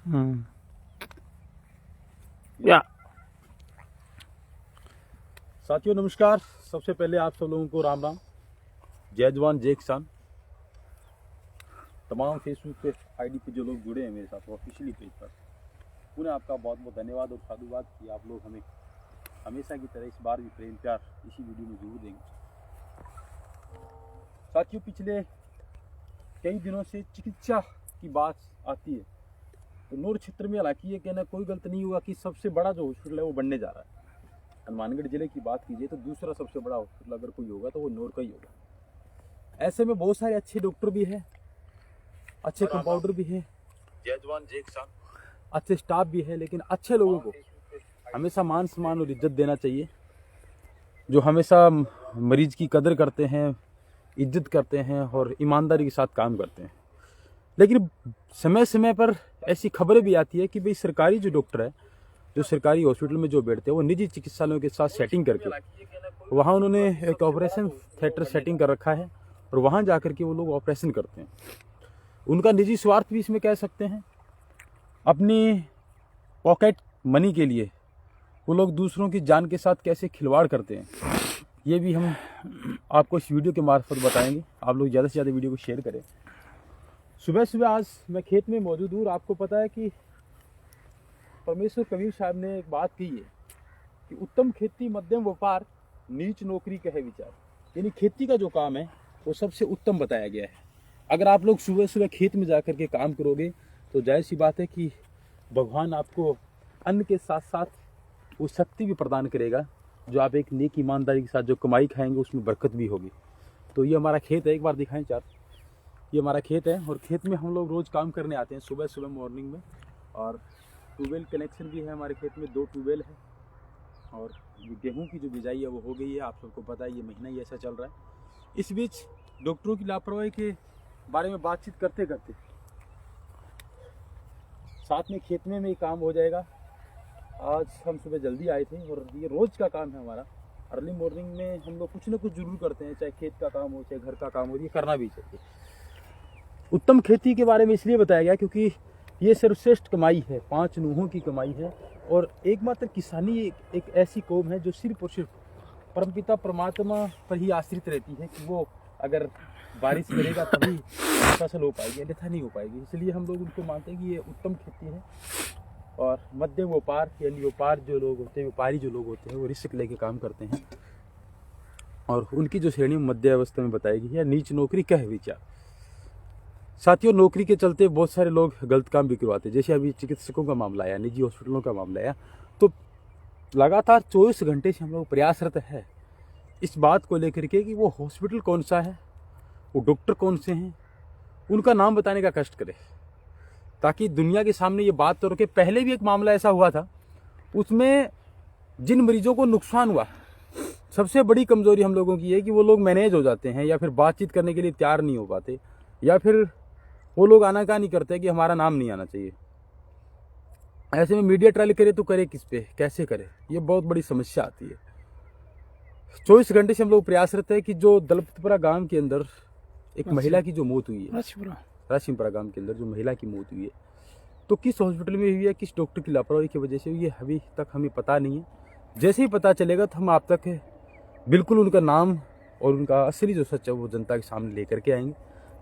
या साथियों नमस्कार। सबसे पहले आप सब लोगों को राम राम, जय जवान जय किसान। तमाम फेसबुक पे आईडी पे जो लोग जुड़े हैं मेरे साथ ऑफिशियली पेज पर, उन्हें आपका बहुत बहुत धन्यवाद और साधुवाद कि आप लोग हमें हमेशा की तरह इस बार भी प्रेम प्यार इसी वीडियो में जरूर देंगे। साथियों पिछले कई दिनों से चिकित्सा की बात आती है तो नूर क्षेत्र में हालांकि ये कहना कोई गलत नहीं होगा कि सबसे बड़ा जो हॉस्पिटल है वो बनने जा रहा है। हनुमानगढ़ जिले की बात कीजिए तो दूसरा सबसे बड़ा हॉस्पिटल अगर कोई होगा तो वो नूर का ही होगा। ऐसे में बहुत सारे अच्छे डॉक्टर भी हैं, अच्छे कंपाउंडर भी हैं, जय जवान जय किसान, अच्छे स्टाफ भी है। लेकिन अच्छे लोगों को हमेशा मान सम्मान और इज्जत देना चाहिए, जो हमेशा मरीज की कदर करते हैं, इज्जत करते हैं और ईमानदारी के साथ काम करते हैं। लेकिन समय समय पर ऐसी खबरें भी आती है कि भाई सरकारी जो डॉक्टर है, जो सरकारी हॉस्पिटल में जो बैठते हैं, वो निजी चिकित्सालयों के साथ सेटिंग करके वहाँ उन्होंने एक ऑपरेशन थिएटर सेटिंग कर रखा है और वहाँ जा कर के वो लोग ऑपरेशन करते हैं। उनका निजी स्वार्थ भी इसमें कह सकते हैं। अपनी पॉकेट मनी के लिए वो लोग दूसरों की जान के साथ कैसे खिलवाड़ करते हैं, ये भी हम आपको इस वीडियो के मार्फत बताएंगे। आप लोग ज़्यादा से ज़्यादा वीडियो को शेयर करें। सुबह सुबह आज मैं खेत में मौजूद हूँ। आपको पता है कि परमेश्वर कबीर साहब ने एक बात की है कि उत्तम खेती मध्यम व्यापार नीच नौकरी कहे विचार, यानी खेती का जो काम है वो सबसे उत्तम बताया गया है। अगर आप लोग सुबह सुबह खेत में जाकर के काम करोगे तो जाहिर सी बात है कि भगवान आपको अन्न के साथ साथ वो शक्ति भी प्रदान करेगा, जो आप एक नेक ईमानदारी के साथ जो कमाई खाएंगे उसमें बरकत भी होगी। तो ये हमारा खेत है, एक बार दिखाएं चार। ये हमारा खेत है और खेत में हम लोग रोज़ काम करने आते हैं सुबह सुबह मॉर्निंग में। और ट्यूबवेल कनेक्शन भी है हमारे खेत में, 2 ट्यूबवेल है। और गेहूं की जो बिजाई है वो हो गई है, आप सबको पता है ये महीना ही ऐसा चल रहा है। इस बीच डॉक्टरों की लापरवाही के बारे में बातचीत करते करते साथ में खेत में ही काम हो जाएगा। आज हम सुबह जल्दी आए थे और ये रोज़ का काम है हमारा। अर्ली मॉर्निंग में हम लोग कुछ ना कुछ जरूर करते हैं, चाहे खेत का काम हो चाहे घर का काम हो, ये करना भी चाहिए। उत्तम खेती के बारे में इसलिए बताया गया क्योंकि ये सर्वश्रेष्ठ कमाई है, 5 नूहों की कमाई है। और एकमात्र किसानी एक ऐसी कौम है जो सिर्फ और सिर्फ परमपिता परमात्मा पर ही आश्रित रहती है कि वो अगर बारिश करेगा तभी फसल हो पाएगी, अन्यथा नहीं हो पाएगी। इसलिए हम लोग उनको मानते हैं कि ये उत्तम खेती है। और मध्यम व्यापार यानी व्यापार जो लोग होते हैं, व्यापारी जो लोग होते हैं, वो रिस्क लेके काम करते हैं और उनकी जो श्रेणी मध्य अवस्था में बताई गई है, नीच नौकरी कह विचार। साथियों नौकरी के चलते बहुत सारे लोग गलत काम भी करवाते हैं। जैसे अभी चिकित्सकों का मामला आया, निजी हॉस्पिटलों का मामला आया, तो लगातार 24 घंटे से हम लोग प्रयासरत है इस बात को लेकर के कि वो हॉस्पिटल कौन सा है, वो डॉक्टर कौन से हैं, उनका नाम बताने का कष्ट करें ताकि दुनिया के सामने ये बात तो रखे। पहले भी एक मामला ऐसा हुआ था, उसमें जिन मरीजों को नुकसान हुआ, सबसे बड़ी कमजोरी हम लोगों की है कि वो लोग मैनेज हो जाते हैं या फिर बातचीत करने के लिए तैयार नहीं हो पाते, या फिर वो लोग आनाकानी करते हैं कि हमारा नाम नहीं आना चाहिए। ऐसे में मीडिया ट्रायल करे तो करे किस पे, कैसे करे, ये बहुत बड़ी समस्या आती है। 24 घंटे से हम लोग प्रयासरत है कि जो दलपतपुरा गांव के अंदर एक महिला की जो मौत हुई है, राशिमपुरा गांव के अंदर जो महिला की मौत हुई है, तो किस हॉस्पिटल में हुई है, किस डॉक्टर की लापरवाही की वजह से हुई है, अभी तक हमें पता नहीं है। जैसे ही पता चलेगा तो हम आप तक बिल्कुल उनका नाम और उनका असली जो सच है वो जनता के सामने लेकर के आएंगे,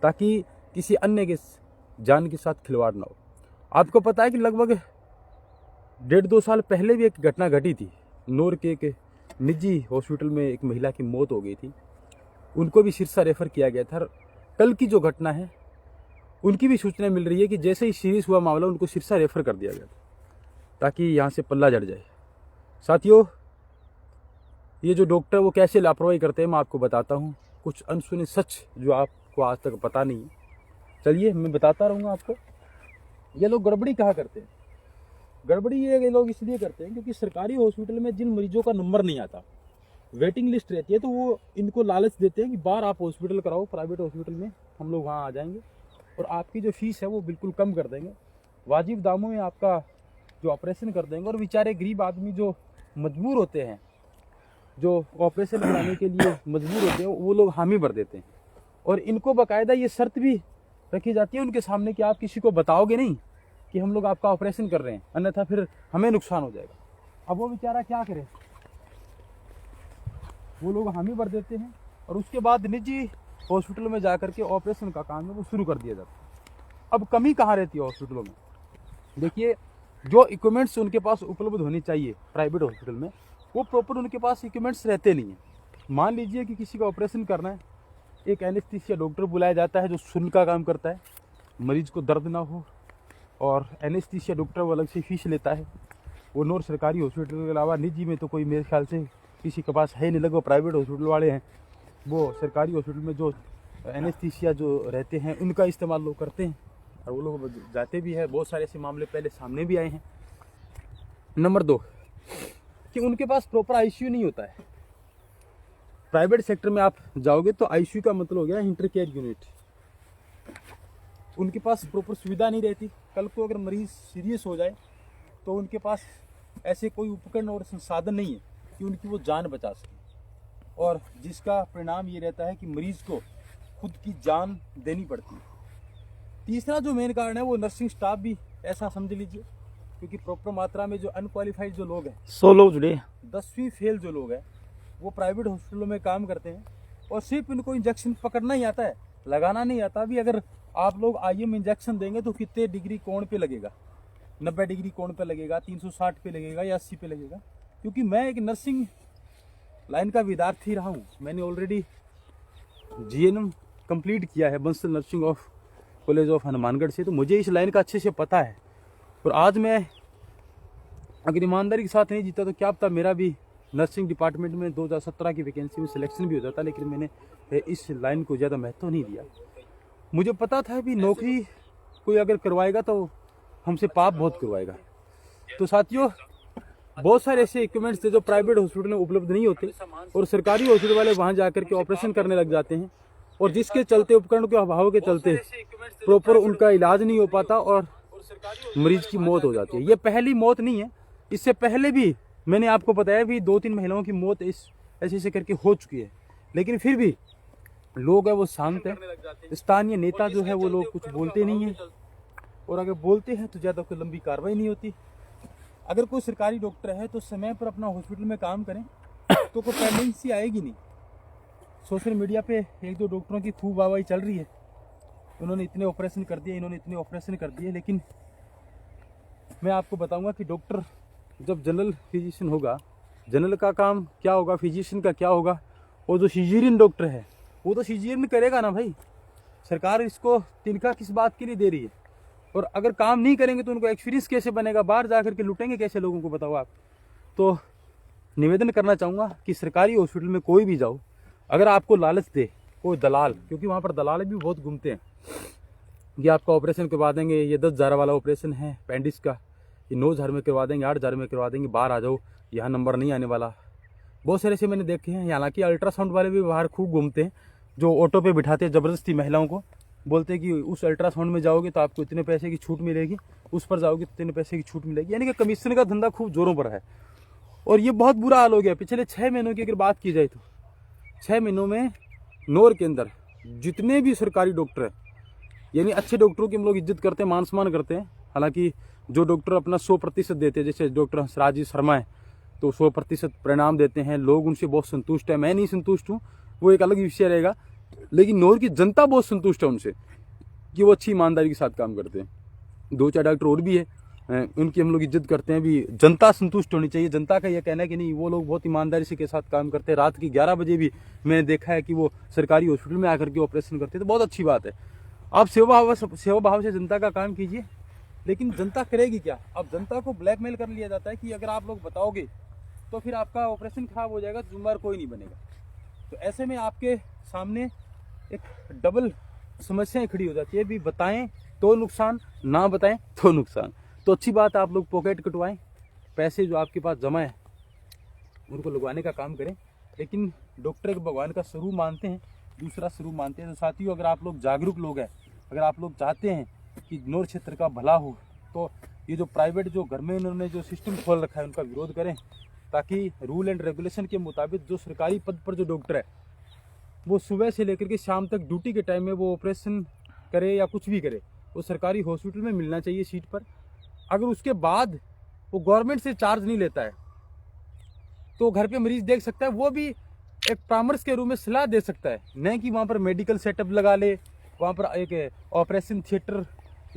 ताकि किसी अन्य के जान के साथ खिलवाड़ ना हो। आपको पता है कि लगभग 1.5-2 साल पहले भी एक घटना घटी थी। नूर के एक निजी हॉस्पिटल में एक महिला की मौत हो गई थी, उनको भी सिरसा रेफर किया गया था। कल की जो घटना है उनकी भी सूचना मिल रही है कि जैसे ही सीरियस हुआ मामला उनको सिरसा रेफर कर दिया गया था, ताकि यहाँ से पल्ला जड़ जाए। साथियों ये जो डॉक्टर वो कैसे लापरवाही करते हैं मैं आपको बताता हूँ, कुछ अनसुने सच जो आपको आज तक पता नहीं है। चलिए मैं बताता रहूँगा आपको। ये लोग गड़बड़ी कहाँ करते हैं, गड़बड़ी ये लोग इसलिए करते हैं क्योंकि सरकारी हॉस्पिटल में जिन मरीजों का नंबर नहीं आता, वेटिंग लिस्ट रहती है, तो वो इनको लालच देते हैं कि बार आप हॉस्पिटल कराओ, प्राइवेट हॉस्पिटल में हम लोग वहाँ आ जाएंगे और आपकी जो फीस है वो बिल्कुल कम कर देंगे, वाजिब दामों में आपका जो ऑपरेशन कर देंगे। और बेचारे गरीब आदमी जो मजबूर होते हैं, जो ऑपरेशन कराने के लिए मजबूर होते हैं, वो लोग हामी भर देते हैं। और इनको बाकायदा ये शर्त भी रखी जाती है उनके सामने कि आप किसी को बताओगे नहीं, कि हम लोग आपका ऑपरेशन कर रहे हैं, अन्यथा फिर हमें नुकसान हो जाएगा। अब वो बेचारा क्या करे, वो लोग हामी भर देते हैं और उसके बाद निजी हॉस्पिटलों में जाकर के ऑपरेशन का काम है वो शुरू कर दिया जाता है। अब कमी कहाँ रहती है हॉस्पिटलों में? देखिए, जो इक्विपमेंट्स उनके पास उपलब्ध होनी चाहिए प्राइवेट हॉस्पिटल में, वो प्रॉपर उनके पास इक्विपमेंट्स रहते नहीं हैं। मान लीजिए कि किसी का ऑपरेशन करना है, एक एनेस्थीसिया डॉक्टर बुलाया जाता है जो सुन का काम करता है, मरीज को दर्द ना हो, और एनेस्थीसिया डॉक्टर वो अलग से फीस लेता है। वो नॉर सरकारी हॉस्पिटल के अलावा निजी में तो कोई मेरे ख्याल से किसी के पास है नहीं, लगभग प्राइवेट हॉस्पिटल वाले हैं। वो सरकारी हॉस्पिटल में जो एनेस्थीसिया जो रहते हैं उनका इस्तेमाल लोग करते हैं और वो लोग जाते भी है। बहुत सारे ऐसे मामले पहले सामने भी आए हैं। नंबर 2 कि उनके पास प्रॉपर आईसीयू नहीं होता है। प्राइवेट सेक्टर में आप जाओगे तो आईसीयू का मतलब हो गया इंटर केयर यूनिट। उनके पास प्रॉपर सुविधा नहीं रहती। कल को अगर मरीज सीरियस हो जाए तो उनके पास ऐसे कोई उपकरण और संसाधन नहीं है कि उनकी वो जान बचा सके, और जिसका परिणाम ये रहता है कि मरीज को खुद की जान देनी पड़ती है। तीसरा जो मेन कारण है वो नर्सिंग स्टाफ भी ऐसा समझ लीजिए, क्योंकि प्रॉपर मात्रा में जो अनक्वालिफाइड जो लोग हैं, 100 लोग जुड़े, 10वीं फेल जो लोग हैं, वो प्राइवेट हॉस्पिटलों में काम करते हैं और सिर्फ इनको इंजेक्शन पकड़ना ही आता है, लगाना नहीं आता। भी अगर आप लोग आईएम इंजेक्शन देंगे तो कितने डिग्री कोण पे लगेगा, 90 डिग्री कोण पे लगेगा, 360 पे लगेगा या 80 पे लगेगा। क्योंकि मैं एक नर्सिंग लाइन का विद्यार्थी रहा हूँ, मैंने ऑलरेडी जीएनएम कंप्लीट किया है Bansal nursing of college of Hanumangarh से, तो मुझे इस लाइन का अच्छे से पता है। और आज मैं अगर ईमानदारी के साथ नहीं जीता तो क्या पता मेरा भी नर्सिंग डिपार्टमेंट में 2017 की वैकेंसी में सिलेक्शन भी हो जाता, लेकिन मैंने इस लाइन को ज़्यादा महत्व नहीं दिया। मुझे पता था कि नौकरी कोई अगर करवाएगा तो हमसे पाप बहुत करवाएगा। तो साथियों, बहुत सारे ऐसे इक्विपमेंट्स थे जो प्राइवेट हॉस्पिटल में उपलब्ध नहीं होते और सरकारी हॉस्पिटल वाले वहाँ जाकर के ऑपरेशन करने लग जाते हैं, और जिसके चलते, उपकरण के अभाव के चलते प्रॉपर उनका इलाज नहीं हो पाता और मरीज की मौत हो जाती है। ये पहली मौत नहीं है, इससे पहले भी मैंने आपको बताया भी 2-3 महिलाओं की मौत इस ऐसे करके हो चुकी है। लेकिन फिर भी लोग है वो शांत है। स्थानीय नेता जो है वो लोग कुछ बोलते नहीं है, और अगर बोलते हैं तो ज़्यादा कोई लंबी कार्रवाई नहीं होती। अगर कोई सरकारी डॉक्टर है तो समय पर अपना हॉस्पिटल में काम करें तो कोई पेंडेंसी आएगी नहीं। सोशल मीडिया पे 1-2 डॉक्टरों की खूब वाहवाही चल रही है, उन्होंने इतने ऑपरेशन कर दिए, इन्होंने इतने ऑपरेशन कर दिए। लेकिन मैं आपको बताऊंगा कि डॉक्टर जब जनरल फिजिशियन होगा, जनरल का काम क्या होगा, फिजिशियन का क्या होगा, और जो सिजेरियन डॉक्टर है वो तो सिजेरियन करेगा ना भाई। सरकार इसको तिनका किस बात के लिए दे रही है? और अगर काम नहीं करेंगे तो उनको एक्सपीरियंस कैसे बनेगा, बाहर जाकर के लुटेंगे कैसे लोगों को, बताओ आप। तो निवेदन करना चाहूँगा कि सरकारी हॉस्पिटल में कोई भी जाओ, अगर आपको लालच दे कोई दलाल, क्योंकि वहाँ पर दलाल भी बहुत घूमते हैं, ये आपका ऑपरेशन करवा देंगे, ये 10,000 वाला ऑपरेशन है पेंडिक्स का, ये 9,000 में करवा देंगे, 8,000 में करवा देंगे, बाहर आ जाओ, यहाँ नंबर नहीं आने वाला। बहुत सारे से मैंने देखे हैं। हालांकि अल्ट्रासाउंड वाले भी बाहर खूब घूमते हैं, जो ऑटो पे बिठाते हैं ज़बरदस्ती महिलाओं को, बोलते हैं कि उस अल्ट्रासाउंड में जाओगे तो आपको इतने पैसे की छूट मिलेगी, उस पर जाओगे तो इतने पैसे की छूट मिलेगी। यानी कि कमीशन का धंधा खूब जोरों पर है, और ये बहुत बुरा हाल हो गया। पिछले 6 महीनों की अगर बात की जाए तो 6 महीनों में नौर के अंदर जितने भी सरकारी डॉक्टर हैं, यानी अच्छे डॉक्टरों की हम लोग इज्जत करते हैं, मान सम्मान करते हैं। हालांकि जो डॉक्टर अपना 100% देते हैं, जैसे डॉक्टर हंसराज जी शर्मा है, तो 100% परिणाम देते हैं, लोग उनसे बहुत संतुष्ट है। मैं नहीं संतुष्ट हूँ, वो एक अलग विषय रहेगा, लेकिन नौर की जनता बहुत संतुष्ट है उनसे कि वो अच्छी ईमानदारी के साथ काम करते हैं। 2-4 डॉक्टर और भी है, उनकी हम लोग इज्जत करते हैं। भी जनता संतुष्ट होनी चाहिए। जनता का यह कहना है कि नहीं, वो लोग बहुत ईमानदारी से के साथ काम करते हैं। रात की 11 बजे भी मैंने देखा है कि वो सरकारी हॉस्पिटल में आकर के ऑपरेशन करते हैं, तो बहुत अच्छी बात है। आप सेवा भाव से जनता का काम कीजिए, लेकिन जनता करेगी क्या? अब जनता को ब्लैकमेल कर लिया जाता है कि अगर आप लोग बताओगे तो फिर आपका ऑपरेशन खराब हो जाएगा, जुम्मेदार कोई नहीं बनेगा। तो ऐसे में आपके सामने एक डबल समस्याएं खड़ी हो जाती है, भी बताएं तो नुकसान, ना बताएं तो नुकसान। तो अच्छी बात है, आप लोग पॉकेट कटवाएं, पैसे जो आपके पास जमा है उनको लगवाने का काम करें। लेकिन डॉक्टर को भगवान का स्वरूप मानते हैं, दूसरा स्वरूप मानते हैं। तो साथियों, अगर आप लोग जागरूक लोग हैं, अगर आप लोग चाहते हैं कि नौर क्षेत्र का भला हो, तो ये जो प्राइवेट जो घर में इन्होंने जो सिस्टम खोल रखा है उनका विरोध करें, ताकि रूल एंड रेगुलेशन के मुताबिक जो सरकारी पद पर जो डॉक्टर है वो सुबह से लेकर के शाम तक ड्यूटी के टाइम में वो ऑपरेशन करे या कुछ भी करे, वो सरकारी हॉस्पिटल में मिलना चाहिए सीट पर। अगर उसके बाद वो गवर्नमेंट से चार्ज नहीं लेता है तो घर पे मरीज देख सकता है, वो भी एक परामर्श के रूप में सलाह दे सकता है, न कि वहाँ पर मेडिकल सेटअप लगा ले, वहाँ पर एक ऑपरेशन थिएटर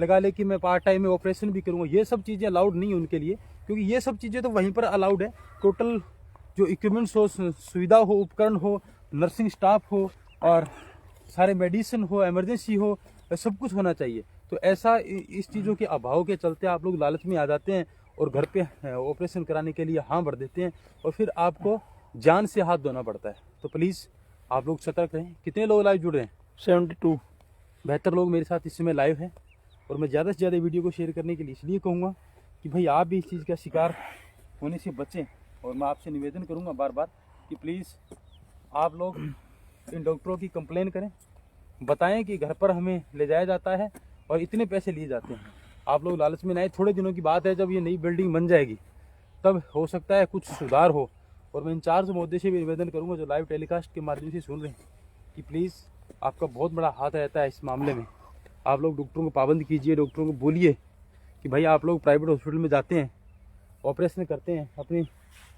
लगा ले कि मैं पार्ट टाइम में ऑपरेशन भी करूँगा। ये सब चीज़ें अलाउड नहीं है उनके लिए, क्योंकि ये सब चीज़ें तो वहीं पर अलाउड है। टोटल जो इक्विपमेंट्स हो, सुविधा हो, उपकरण हो, नर्सिंग स्टाफ हो और सारे मेडिसिन हो, इमरजेंसी हो, सब कुछ होना चाहिए। तो ऐसा इस चीज़ों के अभाव के चलते आप लोग लालच में आ जाते हैं और घर पे ऑपरेशन कराने के लिए हाँ भर देते हैं और फिर आपको जान से हाथ धोना पड़ता है। तो प्लीज़ आप लोग सतर्क रहें। कितने लोग लाइव जुड़ रहे हैं? 72। 72 लोग मेरे साथ इस समय लाइव हैं और मैं ज़्यादा से ज़्यादा वीडियो को शेयर करने के लिए इसलिए कहूँगा कि भाई आप भी इस चीज़ का शिकार होने से बचें। और मैं आपसे निवेदन करूँगा बार बार कि प्लीज़ आप लोग इन डॉक्टरों की कंप्लेन करें, बताएं कि घर पर हमें ले जाया जाता है और इतने पैसे लिए जाते हैं। आप लोग लालच में ना आए। थोड़े दिनों की बात है, जब ये नई बिल्डिंग बन जाएगी तब हो सकता है कुछ सुधार हो। और मैं इंचार्ज महोदय से भी निवेदन करूंगा जो लाइव टेलीकास्ट के माध्यम से सुन रहे हैं कि प्लीज़ आपका बहुत बड़ा हाथ रहता है इस मामले में। आप लोग डॉक्टरों को पाबंद कीजिए, डॉक्टरों को बोलिए कि भाई आप लोग प्राइवेट हॉस्पिटल में जाते हैं, ऑपरेशन करते हैं, अपनी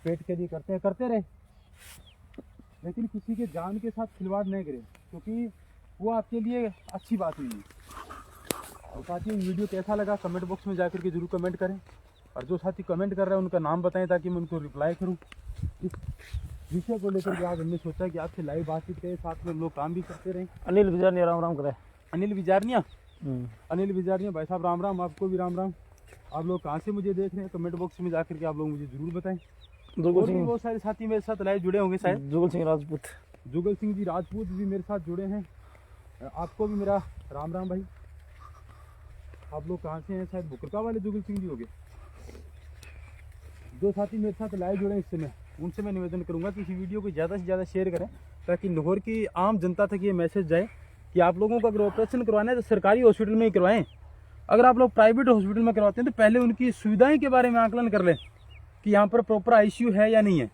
पेट के लिए करते रहे, लेकिन किसी के जान के साथ खिलवाड़ नहीं करें, क्योंकि वो आपके लिए अच्छी बात नहीं है। और साथियों, वीडियो कैसा लगा कमेंट बॉक्स में जाकर के जरूर कमेंट करें और जो साथी कमेंट कर रहे हैं उनका नाम बताएं ताकि मैं उनको रिप्लाई करूं। इस विषय को लेकर के आज हमने सोचा कि आपसे लाइव बातचीत करें, साथ में हम लोग काम भी करते रहें। अनिल विजारनिया राम राम करे। अनिल विजारनिया, अनिल विजारनिया भाई साहब राम राम, आपको भी राम राम। आप लोग कहाँ से मुझे देख रहे हैं कमेंट बॉक्स में जाकर के आप लोग मुझे जरूर बताएं। जुगल सिंह, बहुत सारे साथी मेरे साथ लाइव जुड़े होंगे शायद। जुगल सिंह राजपूत, जुगल सिंह जी राजपूत भी मेरे साथ जुड़े हैं। आपको भी मेरा राम राम भाई। आप लोग कहाँ से हैं? शायद बुकरका वाले जुगल सिंह जी होंगे। जो साथी मेरे साथ लाइव जुड़े हैं इस समय, उनसे मैं निवेदन करूंगा कि इस वीडियो को ज़्यादा से ज़्यादा शेयर करें ताकि लाहौर की आम जनता तक ये मैसेज जाए कि आप लोगों को अगर ऑपरेशन करवाना है तो सरकारी हॉस्पिटल में ही करवाएं। अगर आप लोग प्राइवेट हॉस्पिटल में करवाते हैं तो पहले उनकी सुविधाएं के बारे में आकलन कर लें कि यहाँ पर प्रॉपर ICU है या नहीं है।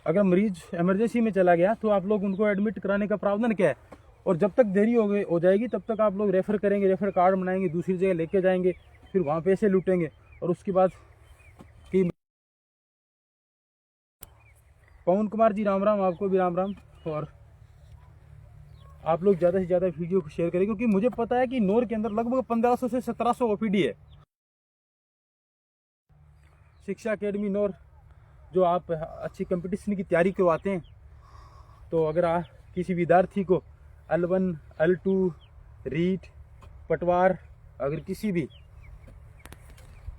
अगर मरीज इमरजेंसी में चला गया तो आप लोग उनको एडमिट कराने का प्रावधान क्या है, और जब तक देरी हो जाएगी तब तक आप लोग रेफ़र करेंगे, रेफ़र कार्ड बनाएंगे, दूसरी जगह लेके जाएंगे, फिर वहाँ पैसे लूटेंगे और उसके बाद कि पवन कुमार जी राम राम, आपको भी राम राम। और आप लोग ज़्यादा से ज़्यादा वीडियो को शेयर करें, क्योंकि मुझे पता है कि नौर के अंदर लगभग 1500 से 1700 OPD है। शिक्षा अकेडमी नौर जो आप अच्छी कंपटीशन की तैयारी करवाते हैं, तो अगर किसी विद्यार्थी को L1, L2, रीट, पटवार, अगर किसी भी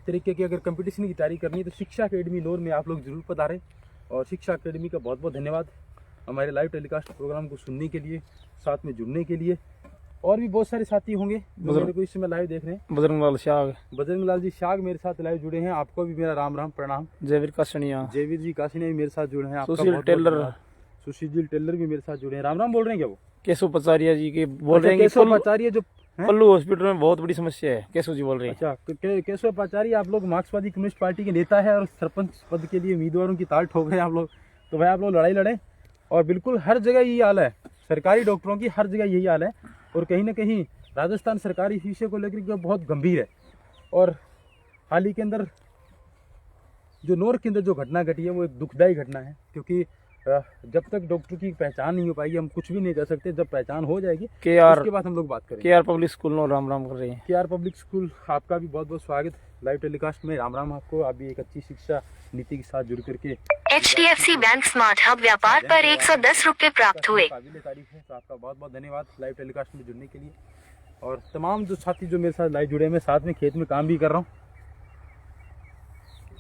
तरीके की अगर कंपटीशन की तैयारी करनी है तो शिक्षा अकेडमी नौर में आप लोग जरूर पधारें। और शिक्षा अकेडमी का बहुत बहुत धन्यवाद हमारे लाइव टेलीकास्ट प्रोग्राम को सुनने के लिए, साथ में जुड़ने के लिए। और भी बहुत सारे साथी होंगे जो मेरे को इस समय लाइव देख रहे हैं। बजरंग लाल जी शाग मेरे साथ लाइव जुड़े हैं, आपको भी मेरा राम राम प्रणाम। जयवीर कासनिया, जयवीर जी कासनिया भी मेरे साथ जुड़े हैं। सुशील टेलर, सुशील टेलर भी मेरे साथ जुड़े हैं। राम राम बोल रहे हैं क्या वो? केशव पचारिया जी के बोल रहे हैं। केशव पचारिया जो पल्लू हॉस्पिटल में बहुत बड़ी समस्या है, केशव जी बोल रहे हैं। अच्छा, केशव पचारिया आप लोग मार्क्सवादी कम्युनिस्ट पार्टी के नेता है और सरपंच पद के लिए उम्मीदवारों की ताल ठोक रहे हैं आप लोग। तो भाई आप लोग लड़ाई लड़ें। और बिल्कुल हर जगह यही हाल है, सरकारी डॉक्टरों की हर जगह यही हाल है। और कहीं ना कहीं राजस्थान सरकार इस विषय को लेकर बहुत गंभीर है। और हाल ही के अंदर जो नौर के अंदर जो घटना घटी है वो एक दुखदायी घटना है, क्योंकि जब तक डॉक्टर की पहचान नहीं हो पाएगी हम कुछ भी नहीं कर सकते। जब पहचान हो जाएगी उसके बाद हम लोग बात करेंगे। KR पब्लिक स्कूल नो राम राम कर रहे हैं। KR पब्लिक स्कूल आपका भी बहुत बहुत स्वागत लाइव टेलीकास्ट में। राम राम आपको। आप भी एक अच्छी शिक्षा नीति के साथ जुड़ करके HDFC बैंक स्मार्ट हब व्यापार पर 110 रुपए प्राप्त हुए। काबिल तारीफ है, तो आपका बहुत बहुत धन्यवाद लाइव टेलीकास्ट में जुड़ने के लिए। और तमाम जो साथी जो मेरे साथ लाइव जुड़े हैं, मैं साथ में खेत में काम भी कर रहा हूँ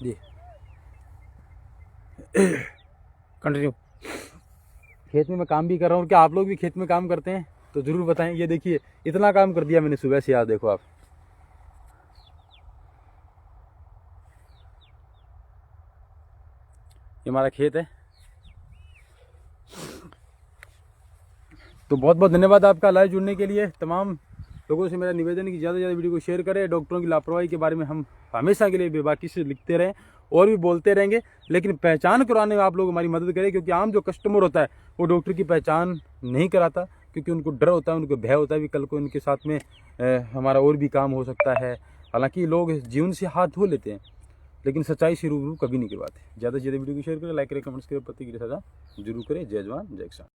जी। कंटिन्यू। खेत में मैं काम भी कर रहा हूँ। क्या आप लोग भी खेत में काम करते हैं तो ज़रूर बताएं। ये देखिए इतना काम कर दिया मैंने सुबह से, यार देखो आप। ये हमारा खेत है। तो बहुत बहुत धन्यवाद आपका लाइव जुड़ने के लिए। तमाम लोगों से मेरा निवेदन है कि ज़्यादा से ज़्यादा वीडियो को शेयर करें। डॉक्टरों की लापरवाही के बारे में हम हमेशा के लिए बेबाकी से लिखते रहें और भी बोलते रहेंगे, लेकिन पहचान कराने में आप लोग हमारी मदद करें, क्योंकि आम जो कस्टमर होता है वो डॉक्टर की पहचान नहीं कराता। क्योंकि उनको डर होता है, उनको भय होता है भी कल को उनके साथ में हमारा और भी काम हो सकता है। हालांकि लोग जीवन से हाथ धो लेते हैं, लेकिन सच्चाई से रूबरू कभी नहीं करवाते। ज़्यादा से ज़्यादा वीडियो को शेयर करें, लाइक करें, कमेंट्स करें, प्रतिक्रिया साझा जरूर करें। जय जवान जय किसान।